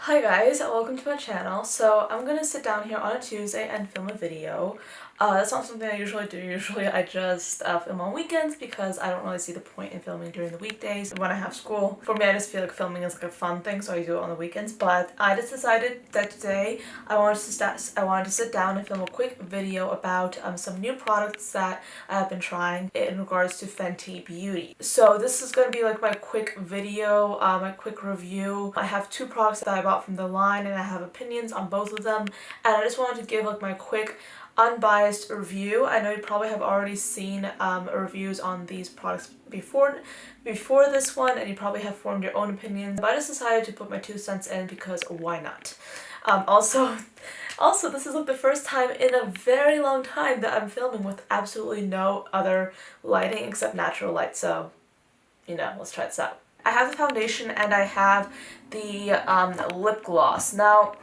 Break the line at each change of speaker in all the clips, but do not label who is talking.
Hi guys, welcome to my channel. So I'm gonna sit down here on a Tuesday and film a video. That's not something I usually do. Usually I just film on weekends because I don't really see the point in filming during the weekdays when I have school. For me, I just feel like filming is like a fun thing, so I do it on the weekends. But I just decided that today I wanted to sit down and film a quick video about some new products that I have been trying in regards to Fenty Beauty. So this is gonna be like my quick video, my quick review. I have two products that I bought from the line and I have opinions on both of them, and I just wanted to give like my quick unbiased review. I know you probably have already seen reviews on these products before this one, and you probably have formed your own opinions, but I just decided to put my 2 cents in because why not? Also, this is like the first time in a very long time that I'm filming with absolutely no other lighting except natural light, so you know, let's try this out. I have the foundation and I have the lip gloss. Now,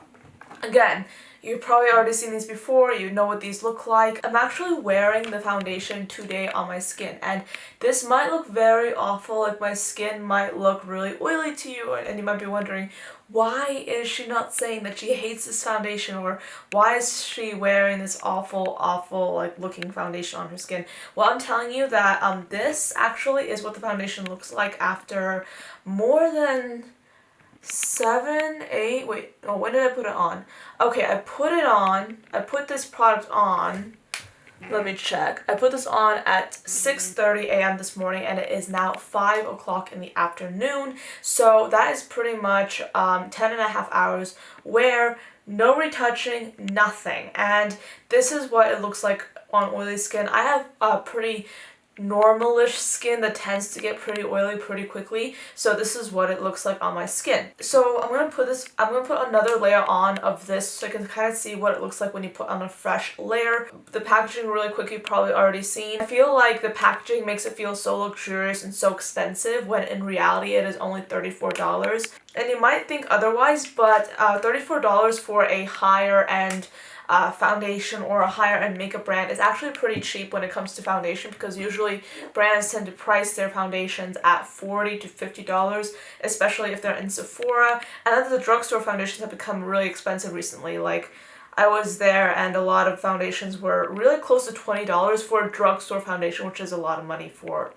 again, you've probably already seen these before, you know what these look like. I'm actually wearing the foundation today on my skin, and this might look very awful, like my skin might look really oily to you, and you might be wondering, why is she not saying that she hates this foundation, or why is she wearing this awful like looking foundation on her skin? Well, I'm telling you that this actually is what the foundation looks like after more than 7, 8, wait, oh, when did I put it on? Okay, I put this product on, let me check. I put this on at 6:30 a.m. this morning, and it is now 5 o'clock in the afternoon, so that is pretty much 10.5 hours wear, no retouching, nothing, and this is what it looks like on oily skin. I have a pretty normalish skin that tends to get pretty oily pretty quickly, so this is what it looks like on my skin. So I'm gonna put another layer on of this so I can kind of see what it looks like when you put on a fresh layer. The packaging really quick, you've probably already seen. I feel like the packaging makes it feel so luxurious and so expensive when in reality it is only $34. And you might think otherwise, but $34 for a higher end foundation or a higher end makeup brand is actually pretty cheap when it comes to foundation, because usually brands tend to price their foundations at $40 to $50, especially if they're in Sephora. And then the drugstore foundations have become really expensive recently. Like, I was there and a lot of foundations were really close to $20 for a drugstore foundation, which is a lot of money for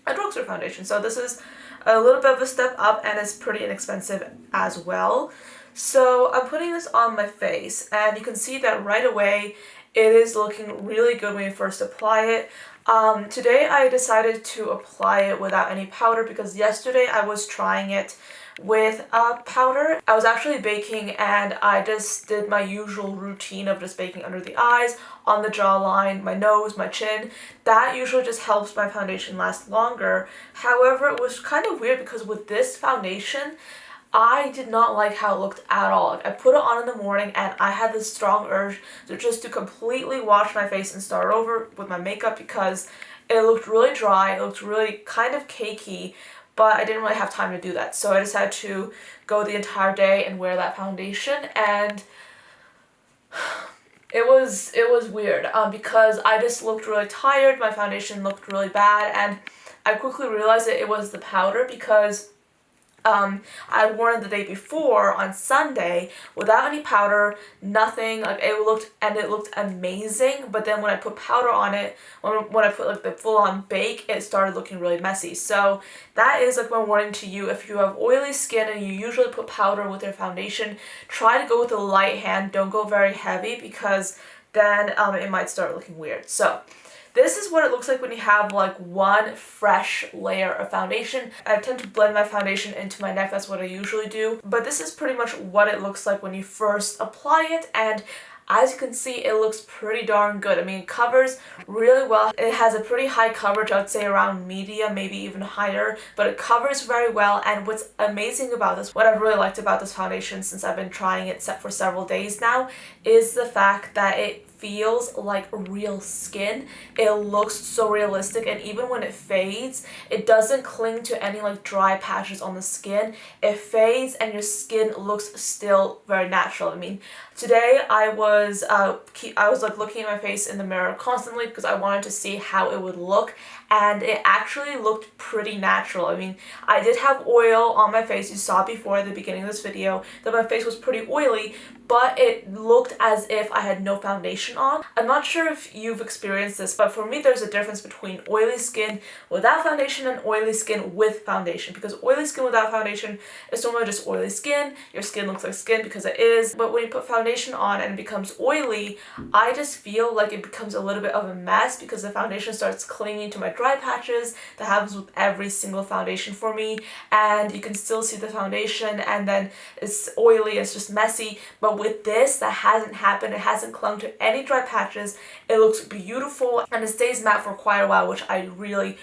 a drugstore foundation. So this is a little bit of a step up, and it's pretty inexpensive as well. So I'm putting this on my face, and you can see that right away it is looking really good when you first apply it. Today I decided to apply it without any powder because yesterday I was trying it with powder. I was actually baking, and I just did my usual routine of just baking under the eyes, on the jawline, my nose, my chin. That usually just helps my foundation last longer. However, it was kind of weird because with this foundation, I did not like how it looked at all. Like, I put it on in the morning and I had this strong urge to completely wash my face and start over with my makeup because it looked really dry, it looked really kind of cakey, but I didn't really have time to do that. So I decided to go the entire day and wear that foundation, and it was weird because I just looked really tired, my foundation looked really bad, and I quickly realized that it was the powder because I wore it the day before on Sunday without any powder, nothing, like it looked amazing, but then when I put powder on it, when I put like the full-on bake, it started looking really messy. So that is like my warning to you. If you have oily skin and you usually put powder with your foundation, try to go with a light hand, don't go very heavy, because then it might start looking weird. So this is what it looks like when you have like one fresh layer of foundation. I tend to blend my foundation into my neck, that's what I usually do. But this is pretty much what it looks like when you first apply it, and as you can see, it looks pretty darn good. I mean, it covers really well. It has a pretty high coverage, I would say around medium, maybe even higher, but it covers very well. And what's amazing about this, what I've really liked about this foundation since I've been trying it for several days now, is the fact that it feels like real skin. It looks so realistic, and even when it fades, it doesn't cling to any like dry patches on the skin. It fades and your skin looks still very natural. I mean, today I was like looking at my face in the mirror constantly because I wanted to see how it would look, and it actually looked pretty natural. I mean, I did have oil on my face. You saw before at the beginning of this video that my face was pretty oily, but it looked as if I had no foundation on. I'm not sure if you've experienced this, but for me there's a difference between oily skin without foundation and oily skin with foundation, because oily skin without foundation is normally just oily skin. Your skin looks like skin because it is, but when you put foundation on and it becomes oily, I just feel like it becomes a little bit of a mess because the foundation starts clinging to my dry patches. That happens with every single foundation for me, and you can still see the foundation and then it's oily, it's just messy. But with this, that hasn't happened. It hasn't clung to any dry patches. It looks beautiful and it stays matte for quite a while, which I really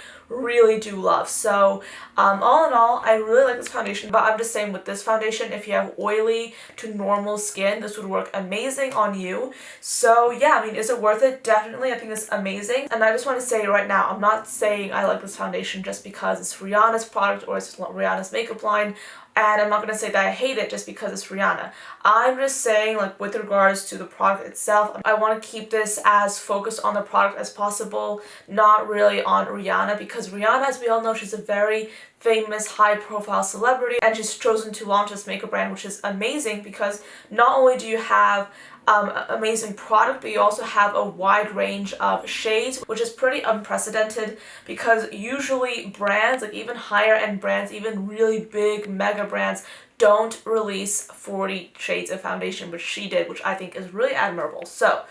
do love. So all in all, I really like this foundation, but I'm just saying with this foundation, if you have oily to normal skin, this would work amazing on you. So yeah, I mean, is it worth it? Definitely. I think it's amazing. And I just want to say right now, I'm not saying I like this foundation just because it's Rihanna's product or it's Rihanna's makeup line. And I'm not going to say that I hate it just because it's Rihanna. I'm just saying, like, with regards to the product itself, I want to keep this as focused on the product as possible, not really on Rihanna, because Rihanna, as we all know, she's a very famous, high-profile celebrity, and she's chosen to launch this makeup brand, which is amazing because not only do you have amazing product, but you also have a wide range of shades, which is pretty unprecedented because usually brands, like even higher end brands, even really big mega brands, don't release 40 shades of foundation, which she did, which I think is really admirable. So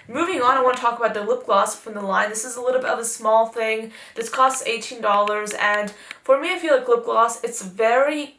moving on, I want to talk about the lip gloss from the line. This is a little bit of a small thing. This costs $18, and for me, I feel like lip gloss, it's very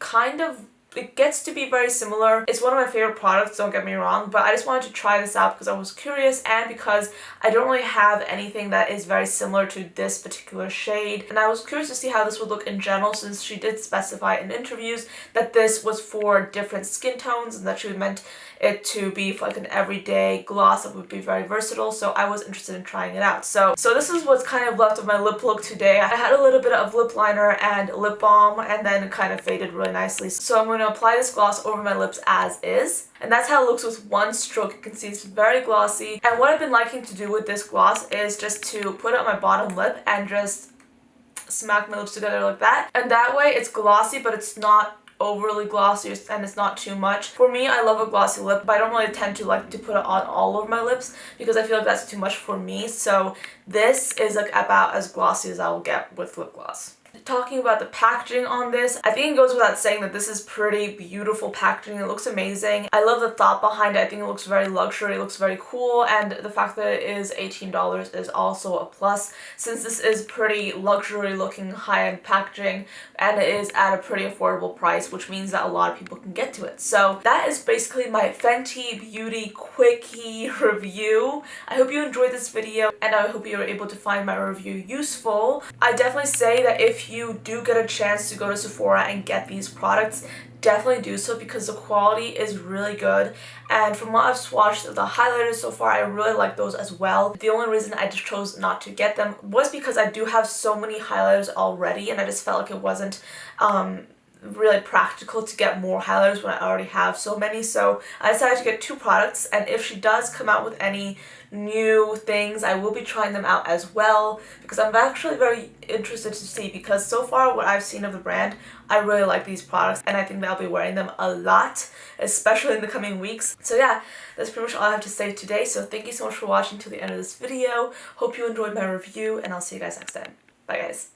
it gets to be very similar. It's one of my favorite products, don't get me wrong, but I just wanted to try this out because I was curious and because I don't really have anything that is very similar to this particular shade. And I was curious to see how this would look in general, since she did specify in interviews that this was for different skin tones and that she meant it to be for like an everyday gloss that would be very versatile. So I was interested in trying it out. So this is what's kind of left of my lip look today. I had a little bit of lip liner and lip balm, and then it kind of faded really nicely. So I'm going to apply this gloss over my lips as is. And that's how it looks with one stroke. You can see it's very glossy. And what I've been liking to do with this gloss is just to put it on my bottom lip and just smack my lips together like that. And that way it's glossy, but it's not overly glossy and it's not too much. For me, I love a glossy lip, but I don't really tend to like to put it on all over my lips because I feel like that's too much for me. So this is like about as glossy as I will get with lip gloss. Talking about the packaging on this, I think it goes without saying that this is pretty beautiful packaging. It looks amazing. I love the thought behind it. I think it looks very luxury. It looks very cool, and the fact that it is $18 is also a plus, since this is pretty luxury looking high-end packaging and it is at a pretty affordable price, which means that a lot of people can get to it. So that is basically my Fenty Beauty quickie review. I hope you enjoyed this video and I hope you were able to find my review useful. I definitely say that if you do get a chance to go to Sephora and get these products, definitely do so because the quality is really good. And from what I've swatched the highlighters so far, I really like those as well. The only reason I just chose not to get them was because I do have so many highlighters already, and I just felt like it wasn't really practical to get more highlighters when I already have so many. So I decided to get two products, and if she does come out with any new things, I will be trying them out as well because I'm actually very interested to see, because so far what I've seen of the brand, I really like these products and I think that I'll be wearing them a lot, especially in the coming weeks. So yeah, that's pretty much all I have to say today. So thank you so much for watching till the end of this video. Hope you enjoyed my review, and I'll see you guys next time. Bye guys.